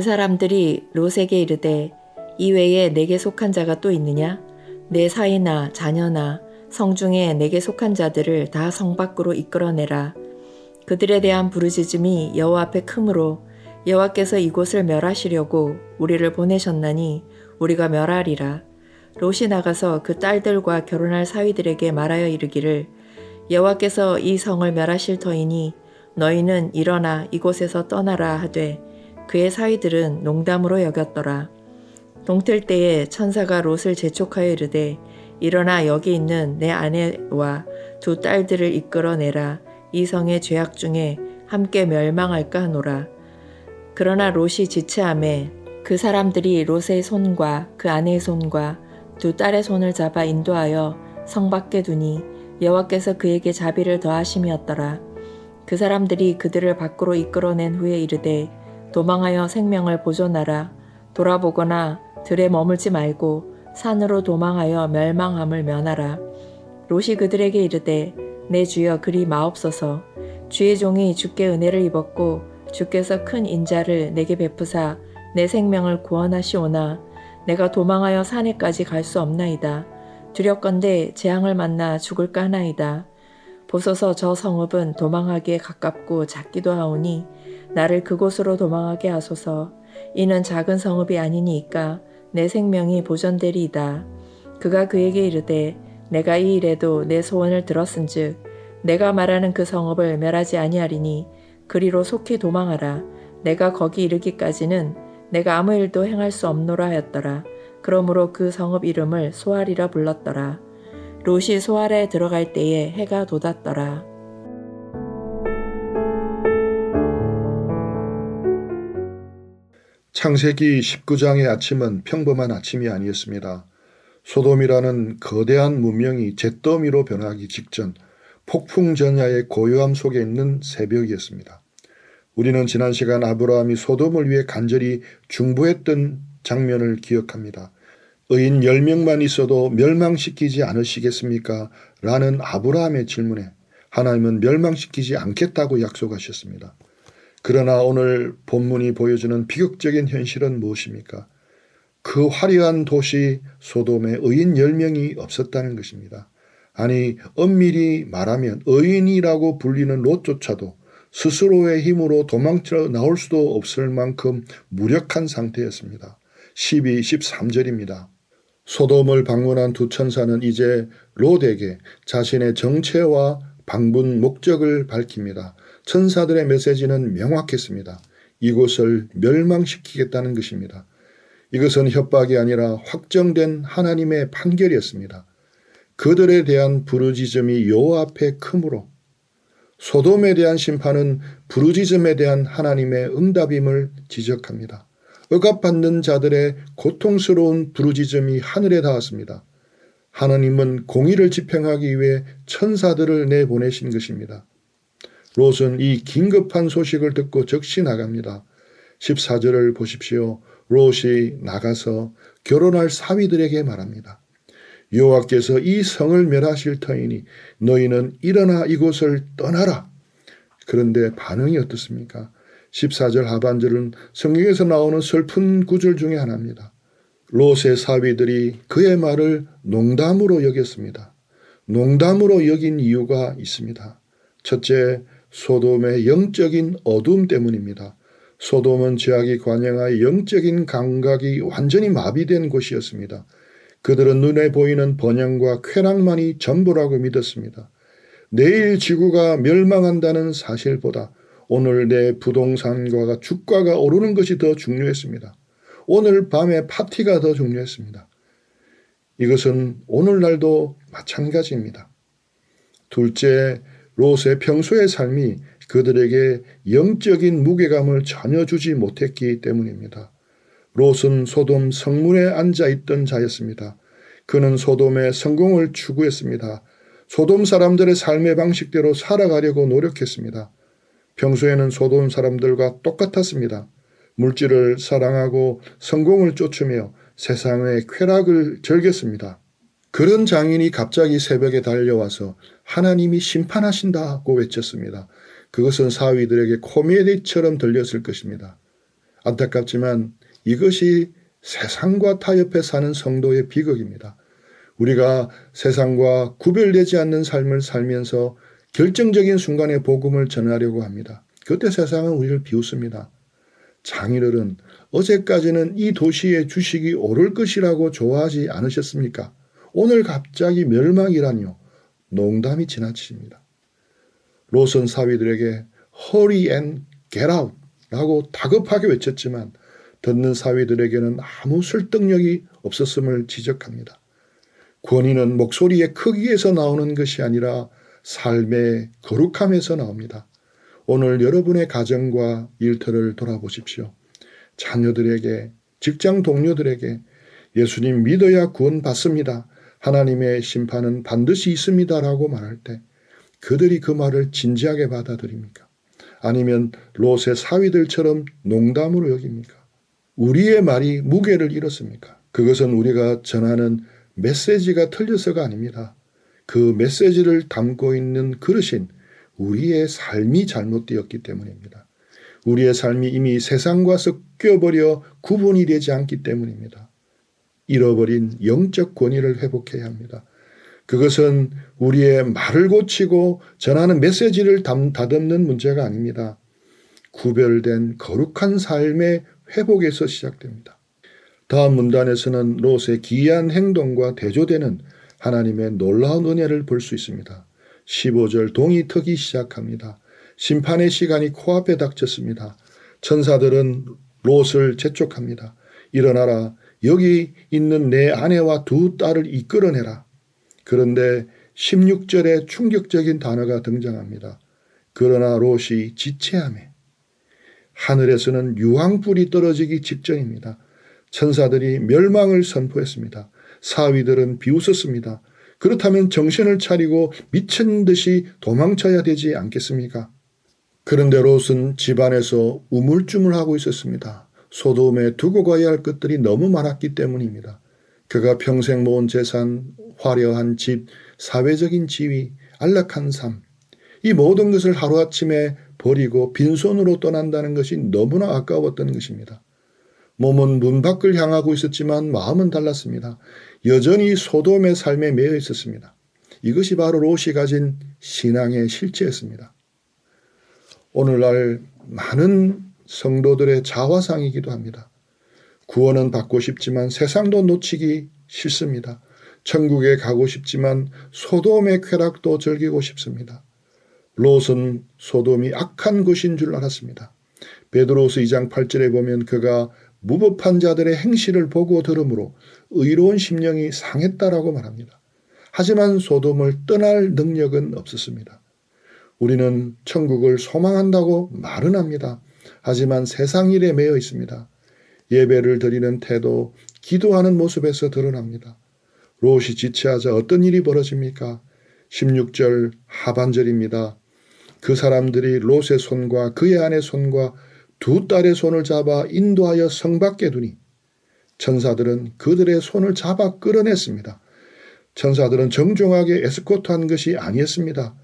사람들이 롯에게 이르되 이외에 내게 속한 자가 또 있느냐? 내 사이나 자녀나 성중에 내게 속한 자들을 다 성 밖으로 이끌어내라. 그들에 대한 부르짖음이 여호와 앞에 크므로 여호와께서 이곳을 멸하시려고 우리를 보내셨나니 우리가 멸하리라. 롯이 나가서 그 딸들과 결혼할 사위들에게 말하여 이르기를 여호와께서 이 성을 멸하실 터이니 너희는 일어나 이곳에서 떠나라 하되 그의 사위들은 농담으로 여겼더라. 동틀 때에 천사가 롯을 재촉하여 이르되 일어나 여기 있는 내 아내와 두 딸들을 이끌어내라. 이 성의 죄악 중에 함께 멸망할까 하노라. 그러나 롯이 지체하매 그 사람들이 롯의 손과 그 아내의 손과 두 딸의 손을 잡아 인도하여 성 밖에 두니 여호와께서 그에게 자비를 더하심이었더라. 그 사람들이 그들을 밖으로 이끌어낸 후에 이르되 도망하여 생명을 보존하라. 돌아보거나 들에 머물지 말고 산으로 도망하여 멸망함을 면하라. 롯이 그들에게 이르되 내 주여 그리 마옵소서. 주의 종이 주께 은혜를 입었고 주께서 큰 인자를 내게 베푸사 내 생명을 구원하시오나 내가 도망하여 산에까지 갈 수 없나이다. 두렵건대 재앙을 만나 죽을까 하나이다. 보소서 저 성읍은 도망하기에 가깝고 작기도 하오니 나를 그곳으로 도망하게 하소서. 이는 작은 성읍이 아니니까 내 생명이 보존되리이다. 그가 그에게 이르되 내가 이 일에도 내 소원을 들었은즉 내가 말하는 그 성읍을 멸하지 아니하리니 그리로 속히 도망하라. 내가 거기 이르기까지는 내가 아무 일도 행할 수 없노라 하였더라. 그러므로 그 성읍 이름을 소알이라 불렀더라. 롯이 소알에 들어갈 때에 해가 돋았더라. 창세기 19장의 아침은 평범한 아침이 아니었습니다. 소돔이라는 거대한 문명이 잿더미로 변하기 직전 폭풍전야의 고요함 속에 있는 새벽이었습니다. 우리는 지난 시간 아브라함이 소돔을 위해 간절히 중보했던 장면을 기억합니다. 의인 10명만 있어도 멸망시키지 않으시겠습니까? 라는 아브라함의 질문에 하나님은 멸망시키지 않겠다고 약속하셨습니다. 그러나 오늘 본문이 보여주는 비극적인 현실은 무엇입니까? 그 화려한 도시 소돔에 의인 10명이 없었다는 것입니다. 아니 엄밀히 말하면 의인이라고 불리는 롯조차도 스스로의 힘으로 도망쳐 나올 수도 없을 만큼 무력한 상태였습니다. 12, 13절입니다. 소돔을 방문한 두 천사는 이제 롯에게 자신의 정체와 방문 목적을 밝힙니다. 천사들의 메시지는 명확했습니다. 이곳을 멸망시키겠다는 것입니다. 이것은 협박이 아니라 확정된 하나님의 판결이었습니다. 그들에 대한 부르짖음이 여호와 앞에 크므로 소돔에 대한 심판은 부르짖음에 대한 하나님의 응답임을 지적합니다. 억압받는 자들의 고통스러운 부르짖음이 하늘에 닿았습니다. 하나님은 공의를 집행하기 위해 천사들을 내보내신 것입니다. 롯은 이 긴급한 소식을 듣고 즉시 나갑니다. 14절을 보십시오. 롯이 나가서 결혼할 사위들에게 말합니다. 여호와께서 이 성을 멸하실 터이니 너희는 일어나 이곳을 떠나라. 그런데 반응이 어떻습니까? 14절 하반절은 성경에서 나오는 슬픈 구절 중에 하나입니다. 롯의 사위들이 그의 말을 농담으로 여겼습니다. 농담으로 여긴 이유가 있습니다. 첫째, 소돔의 영적인 어둠 때문입니다. 소돔은 죄악이 관영하여 영적인 감각이 완전히 마비된 곳이었습니다. 그들은 눈에 보이는 번영과 쾌락만이 전부라고 믿었습니다. 내일 지구가 멸망한다는 사실보다 오늘 내 부동산과 주가가 오르는 것이 더 중요했습니다. 오늘 밤에 파티가 더 중요했습니다. 이것은 오늘날도 마찬가지입니다. 둘째, 롯의 평소의 삶이 그들에게 영적인 무게감을 전혀 주지 못했기 때문입니다. 롯은 소돔 성문에 앉아있던 자였습니다. 그는 소돔의 성공을 추구했습니다. 소돔 사람들의 삶의 방식대로 살아가려고 노력했습니다. 평소에는 소돔 사람들과 똑같았습니다. 물질을 사랑하고 성공을 쫓으며 세상의 쾌락을 즐겼습니다. 그런 장인이 갑자기 새벽에 달려와서 하나님이 심판하신다고 외쳤습니다. 그것은 사위들에게 코미디처럼 들렸을 것입니다. 안타깝지만 이것이 세상과 타협해 사는 성도의 비극입니다. 우리가 세상과 구별되지 않는 삶을 살면서 결정적인 순간에 복음을 전하려고 합니다. 그때 세상은 우리를 비웃습니다. 장인어른, 어제까지는 이 도시의 주식이 오를 것이라고 좋아하지 않으셨습니까? 오늘 갑자기 멸망이라니요. 농담이 지나칩니다. 롯은 사위들에게 Hurry and get out 라고 다급하게 외쳤지만 듣는 사위들에게는 아무 설득력이 없었음을 지적합니다. 권위는 목소리의 크기에서 나오는 것이 아니라 삶의 거룩함에서 나옵니다. 오늘 여러분의 가정과 일터를 돌아보십시오. 자녀들에게, 직장 동료들에게 예수님 믿어야 구원받습니다. 하나님의 심판은 반드시 있습니다. 라고 말할 때 그들이 그 말을 진지하게 받아들입니까? 아니면 롯의 사위들처럼 농담으로 여깁니까? 우리의 말이 무게를 잃었습니까? 그것은 우리가 전하는 메시지가 틀려서가 아닙니다. 그 메시지를 담고 있는 그릇인 우리의 삶이 잘못되었기 때문입니다. 우리의 삶이 이미 세상과 섞여버려 구분이 되지 않기 때문입니다. 잃어버린 영적 권위를 회복해야 합니다. 그것은 우리의 말을 고치고 전하는 메시지를 다듬는 문제가 아닙니다. 구별된 거룩한 삶의 회복에서 시작됩니다. 다음 문단에서는 롯의 기이한 행동과 대조되는 하나님의 놀라운 은혜를 볼 수 있습니다. 15절 동이 트기 시작합니다. 심판의 시간이 코앞에 닥쳤습니다. 천사들은 롯을 재촉합니다. 일어나라, 여기 있는 내 아내와 두 딸을 이끌어내라. 그런데 16절에 충격적인 단어가 등장합니다. 그러나 롯이 지체하매. 하늘에서는 유황불이 떨어지기 직전입니다. 천사들이 멸망을 선포했습니다. 사위들은 비웃었습니다. 그렇다면 정신을 차리고 미친 듯이 도망쳐야 되지 않겠습니까? 그런데 롯은 집안에서 우물쭈물하고 있었습니다. 소돔에 두고 가야 할 것들이 너무 많았기 때문입니다. 그가 평생 모은 재산, 화려한 집, 사회적인 지위, 안락한 삶, 이 모든 것을 하루아침에 버리고 빈손으로 떠난다는 것이 너무나 아까웠던 것입니다. 몸은 문 밖을 향하고 있었지만 마음은 달랐습니다. 여전히 소돔의 삶에 매여 있었습니다. 이것이 바로 롯이 가진 신앙의 실체였습니다. 오늘날 많은 성도들의 자화상이기도 합니다. 구원은 받고 싶지만 세상도 놓치기 싫습니다. 천국에 가고 싶지만 소돔의 쾌락도 즐기고 싶습니다. 롯은 소돔이 악한 곳인 줄 알았습니다. 베드로서 2장 8절에 보면 그가 무법한 자들의 행실을 보고 들으므로 의로운 심령이 상했다라고 말합니다. 하지만 소돔을 떠날 능력은 없었습니다. 우리는 천국을 소망한다고 말은 합니다. 하지만 세상 일에 매여 있습니다. 예배를 드리는 태도, 기도하는 모습에서 드러납니다. 롯이 지체하자 어떤 일이 벌어집니까? 16절 하반절입니다. 그 사람들이 롯의 손과 그의 아내 손과 두 딸의 손을 잡아 인도하여 성 밖에 두니 천사들은 그들의 손을 잡아 끌어냈습니다. 천사들은 정중하게 에스코트한 것이 아니었습니다.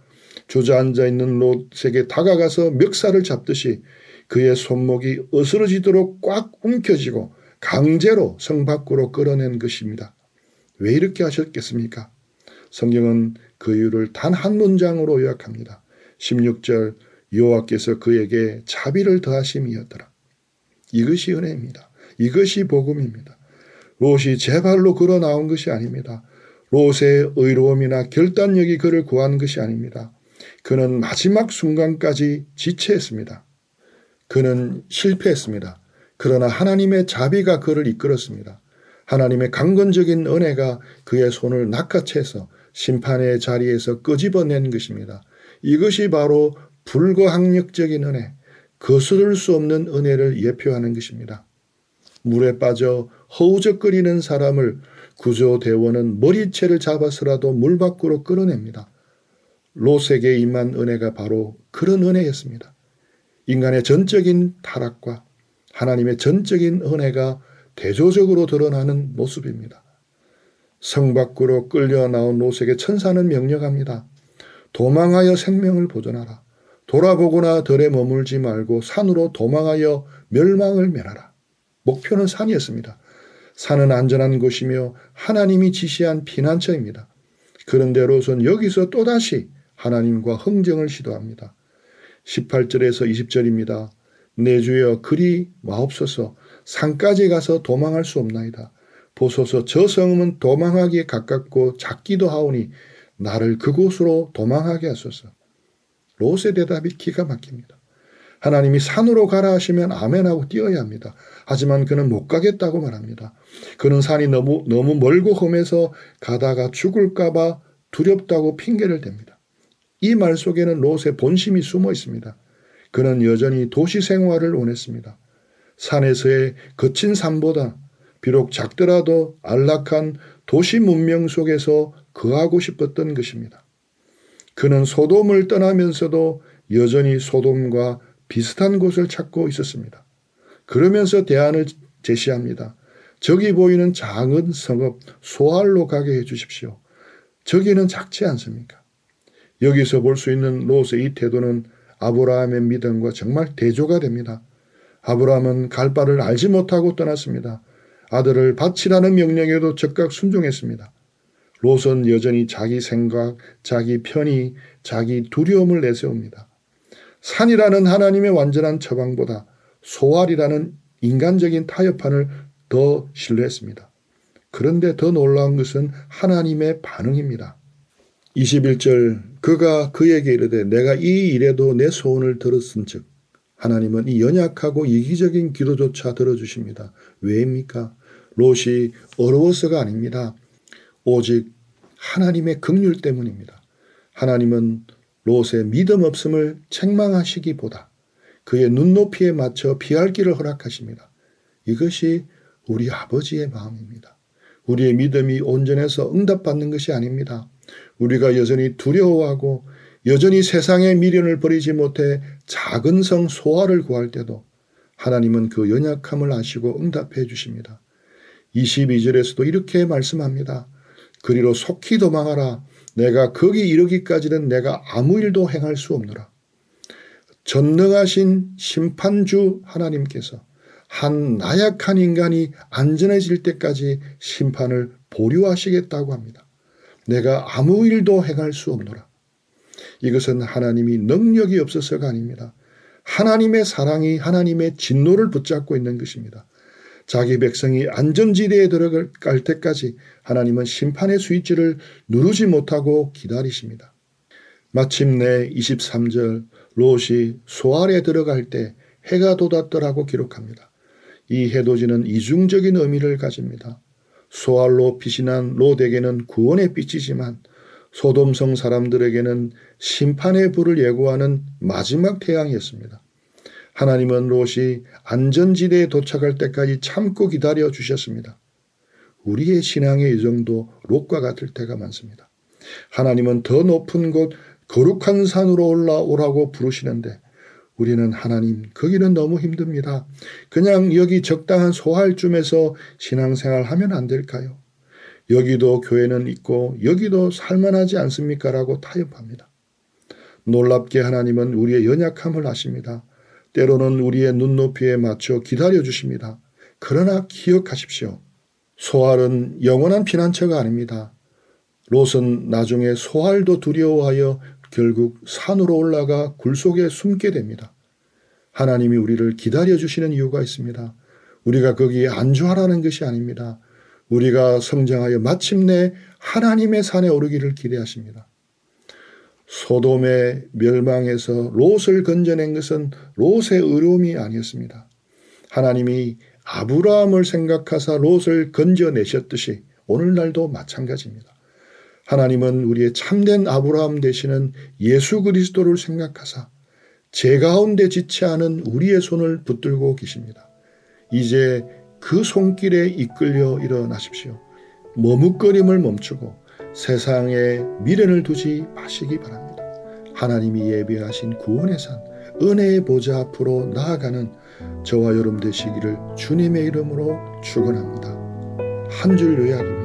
주저앉아 있는 롯에게 다가가서 멱살을 잡듯이 그의 손목이 으스러지도록 꽉 움켜쥐고 강제로 성 밖으로 끌어낸 것입니다. 왜 이렇게 하셨겠습니까? 성경은 그 이유를 단 한 문장으로 요약합니다. 16절 여호와께서 그에게 자비를 더하심이었더라. 이것이 은혜입니다. 이것이 복음입니다. 롯이 제 발로 걸어 나온 것이 아닙니다. 롯의 의로움이나 결단력이 그를 구한 것이 아닙니다. 그는 마지막 순간까지 지체했습니다. 그는 실패했습니다. 그러나 하나님의 자비가 그를 이끌었습니다. 하나님의 강건적인 은혜가 그의 손을 낚아채서 심판의 자리에서 끄집어낸 것입니다. 이것이 바로 불가항력적인 은혜, 거스를 수 없는 은혜를 예표하는 것입니다. 물에 빠져 허우적거리는 사람을 구조대원은 머리채를 잡아서라도 물 밖으로 끌어냅니다. 롯에게 임한 은혜가 바로 그런 은혜였습니다. 인간의 전적인 타락과 하나님의 전적인 은혜가 대조적으로 드러나는 모습입니다. 성 밖으로 끌려 나온 롯에게 천사는 명령합니다. 도망하여 생명을 보존하라. 돌아보거나 덜에 머물지 말고 산으로 도망하여 멸망을 면하라. 목표는 산이었습니다. 산은 안전한 곳이며 하나님이 지시한 피난처입니다. 그런데 롯은 여기서 또다시 하나님과 흥정을 시도합니다. 18절에서 20절입니다. 내 주여 그리 마옵소서. 산까지 가서 도망할 수 없나이다. 보소서 저 성은 도망하기에 가깝고 작기도 하오니 나를 그곳으로 도망하게 하소서. 롯의 대답이 기가 막힙니다. 하나님이 산으로 가라 하시면 아멘하고 뛰어야 합니다. 하지만 그는 못 가겠다고 말합니다. 그는 산이 너무 멀고 험해서 가다가 죽을까 봐 두렵다고 핑계를 댑니다. 이 말 속에는 롯의 본심이 숨어 있습니다. 그는 여전히 도시 생활을 원했습니다. 산에서의 거친 삶보다 비록 작더라도 안락한 도시 문명 속에서 거하고 싶었던 것입니다. 그는 소돔을 떠나면서도 여전히 소돔과 비슷한 곳을 찾고 있었습니다. 그러면서 대안을 제시합니다. 저기 보이는 작은 성읍 소알로 가게 해주십시오. 저기는 작지 않습니까? 여기서 볼 수 있는 롯의 이 태도는 아브라함의 믿음과 정말 대조가 됩니다. 아브라함은 갈 바를 알지 못하고 떠났습니다. 아들을 바치라는 명령에도 즉각 순종했습니다. 롯은 여전히 자기 생각, 자기 편의, 자기 두려움을 내세웁니다. 산이라는 하나님의 완전한 처방보다 소알이라는 인간적인 타협판을 더 신뢰했습니다. 그런데 더 놀라운 것은 하나님의 반응입니다. 21절 그가 그에게 이르되 내가 이 일에도 내 소원을 들었은즉 하나님은 이 연약하고 이기적인 기도조차 들어주십니다. 왜입니까? 롯이 어려워서가 아닙니다. 오직 하나님의 긍휼 때문입니다. 하나님은 롯의 믿음 없음을 책망하시기보다 그의 눈높이에 맞춰 피할 길을 허락하십니다. 이것이 우리 아버지의 마음입니다. 우리의 믿음이 온전해서 응답받는 것이 아닙니다. 우리가 여전히 두려워하고 여전히 세상의 미련을 버리지 못해 작은 성 소알을 구할 때도 하나님은 그 연약함을 아시고 응답해 주십니다. 22절에서도 이렇게 말씀합니다. 그리로 속히 도망하라. 내가 거기 이르기까지는 내가 아무 일도 행할 수 없노라. 전능하신 심판주 하나님께서 한 나약한 인간이 안전해질 때까지 심판을 보류하시겠다고 합니다. 내가 아무 일도 행할 수 없노라. 이것은 하나님이 능력이 없어서가 아닙니다. 하나님의 사랑이 하나님의 진노를 붙잡고 있는 것입니다. 자기 백성이 안전지대에 들어갈 때까지 하나님은 심판의 스위치를 누르지 못하고 기다리십니다. 마침내 23절 롯이 소알에 들어갈 때 해가 돋았더라고 기록합니다. 이 해돋이는 이중적인 의미를 가집니다. 소알로 빛이 난 롯에게는 구원의 빛이지만 소돔성 사람들에게는 심판의 불을 예고하는 마지막 태양이었습니다. 하나님은 롯이 안전지대에 도착할 때까지 참고 기다려 주셨습니다. 우리의 신앙의 여정도 롯과 같을 때가 많습니다. 하나님은 더 높은 곳 거룩한 산으로 올라오라고 부르시는데 우리는 하나님 거기는 너무 힘듭니다. 그냥 여기 적당한 소알쯤에서 신앙생활 하면 안 될까요? 여기도 교회는 있고 여기도 살만하지 않습니까? 라고 타협합니다. 놀랍게 하나님은 우리의 연약함을 아십니다. 때로는 우리의 눈높이에 맞춰 기다려 주십니다. 그러나 기억하십시오. 소알은 영원한 피난처가 아닙니다. 롯은 나중에 소알도 두려워하여 결국 산으로 올라가 굴 속에 숨게 됩니다. 하나님이 우리를 기다려 주시는 이유가 있습니다. 우리가 거기에 안주하라는 것이 아닙니다. 우리가 성장하여 마침내 하나님의 산에 오르기를 기대하십니다. 소돔의 멸망에서 롯을 건져낸 것은 롯의 의로움이 아니었습니다. 하나님이 아브라함을 생각하사 롯을 건져내셨듯이 오늘날도 마찬가지입니다. 하나님은 우리의 참된 아브라함 되시는 예수 그리스도를 생각하사 제 가운데 지치 않은 우리의 손을 붙들고 계십니다. 이제 그 손길에 이끌려 일어나십시오. 머뭇거림을 멈추고 세상에 미련을 두지 마시기 바랍니다. 하나님이 예비하신 구원의 산, 은혜의 보좌 앞으로 나아가는 저와 여러분 되시기를 주님의 이름으로 축원합니다. 한 줄 요약입니다.